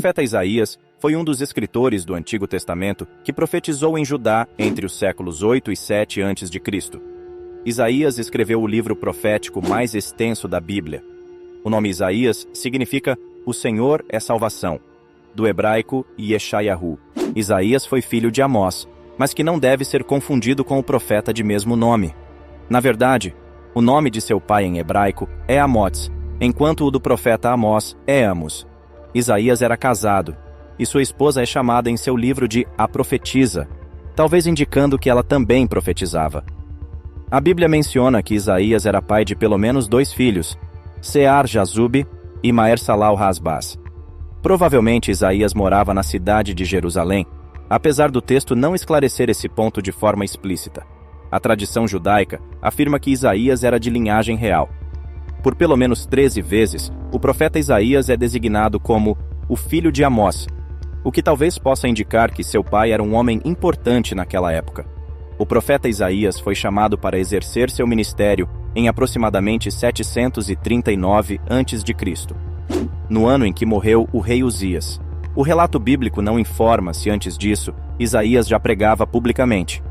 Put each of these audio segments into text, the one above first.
profeta Isaías foi um dos escritores do Antigo Testamento que profetizou em Judá entre os séculos 8 e 7 a.C. Isaías escreveu o livro profético mais extenso da Bíblia. O nome Isaías significa "O Senhor é salvação", do hebraico Yeshayahu. Isaías foi filho de Amós, mas que não deve ser confundido com o profeta de mesmo nome. Na verdade, o nome de seu pai em hebraico é Amoz, enquanto o do profeta Amós é Amos. Isaías era casado, e sua esposa é chamada em seu livro de A Profetisa, talvez indicando que ela também profetizava. A Bíblia menciona que Isaías era pai de pelo menos 2 filhos, Sear-Jazub e Maer-Salal-Hasbaz. Provavelmente Isaías morava na cidade de Jerusalém, apesar do texto não esclarecer esse ponto de forma explícita. A tradição judaica afirma que Isaías era de linhagem real. Por pelo menos 13 vezes, o profeta Isaías é designado como o filho de Amós, o que talvez possa indicar que seu pai era um homem importante naquela época. O profeta Isaías foi chamado para exercer seu ministério em aproximadamente 739 a.C., no ano em que morreu o rei Uzias. O relato bíblico não informa se antes disso Isaías já pregava publicamente.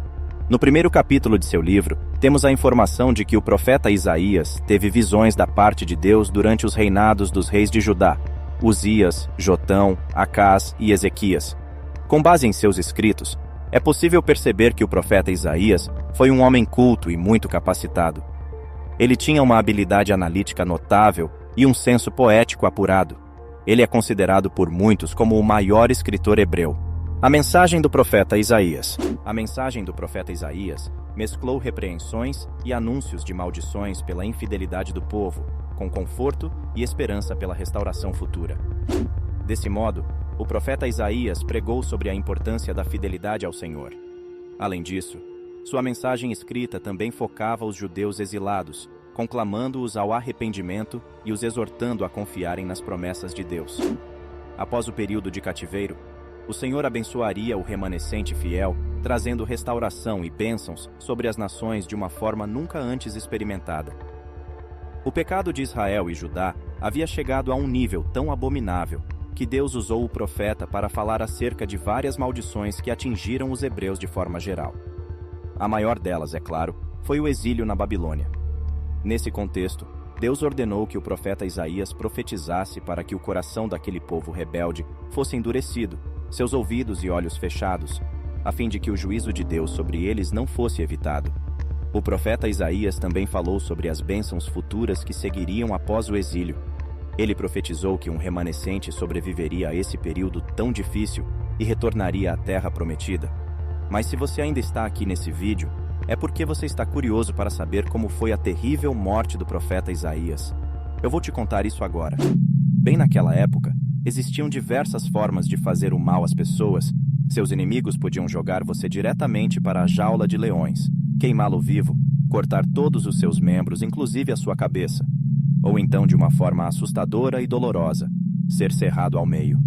No primeiro capítulo de seu livro, temos a informação de que o profeta Isaías teve visões da parte de Deus durante os reinados dos reis de Judá, Uzias, Jotão, Acás e Ezequias. Com base em seus escritos, é possível perceber que o profeta Isaías foi um homem culto e muito capacitado. Ele tinha uma habilidade analítica notável e um senso poético apurado. Ele é considerado por muitos como o maior escritor hebreu. A mensagem do profeta Isaías. A mensagem do profeta Isaías mesclou repreensões e anúncios de maldições pela infidelidade do povo, com conforto e esperança pela restauração futura. Desse modo, o profeta Isaías pregou sobre a importância da fidelidade ao Senhor. Além disso, sua mensagem escrita também focava os judeus exilados, conclamando-os ao arrependimento e os exortando a confiarem nas promessas de Deus. Após o período de cativeiro, o Senhor abençoaria o remanescente fiel, trazendo restauração e bênçãos sobre as nações de uma forma nunca antes experimentada. O pecado de Israel e Judá havia chegado a um nível tão abominável que Deus usou o profeta para falar acerca de várias maldições que atingiram os hebreus de forma geral. A maior delas, é claro, foi o exílio na Babilônia. Nesse contexto, Deus ordenou que o profeta Isaías profetizasse para que o coração daquele povo rebelde fosse endurecido, seus ouvidos e olhos fechados, a fim de que o juízo de Deus sobre eles não fosse evitado. O profeta Isaías também falou sobre as bênçãos futuras que seguiriam após o exílio. Ele profetizou que um remanescente sobreviveria a esse período tão difícil e retornaria à terra prometida. Mas se você ainda está aqui nesse vídeo, é porque você está curioso para saber como foi a terrível morte do profeta Isaías. Eu vou te contar isso agora. Bem naquela época, existiam diversas formas de fazer o mal às pessoas. Seus inimigos podiam jogar você diretamente para a jaula de leões, queimá-lo vivo, cortar todos os seus membros, inclusive a sua cabeça. Ou então, de uma forma assustadora e dolorosa, ser cerrado ao meio.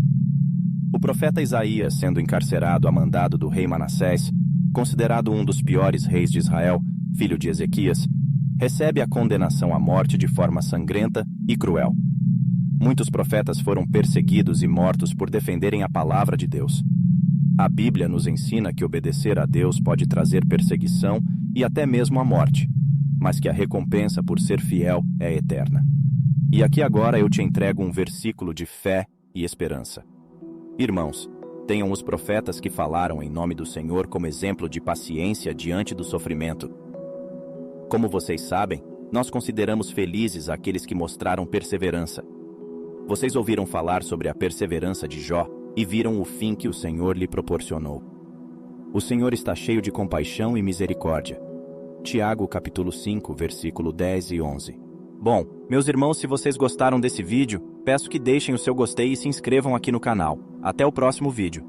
O profeta Isaías, sendo encarcerado a mandado do rei Manassés, considerado um dos piores reis de Israel, filho de Ezequias, recebe a condenação à morte de forma sangrenta e cruel. Muitos profetas foram perseguidos e mortos por defenderem a palavra de Deus. A Bíblia nos ensina que obedecer a Deus pode trazer perseguição e até mesmo a morte, mas que a recompensa por ser fiel é eterna. E aqui agora eu te entrego um versículo de fé e esperança. Irmãos, tenham os profetas que falaram em nome do Senhor como exemplo de paciência diante do sofrimento. Como vocês sabem, nós consideramos felizes aqueles que mostraram perseverança. Vocês ouviram falar sobre a perseverança de Jó e viram o fim que o Senhor lhe proporcionou. O Senhor está cheio de compaixão e misericórdia. Tiago capítulo 5, versículo 10 e 11. Bom, meus irmãos, se vocês gostaram desse vídeo, peço que deixem o seu gostei e se inscrevam aqui no canal. Até o próximo vídeo.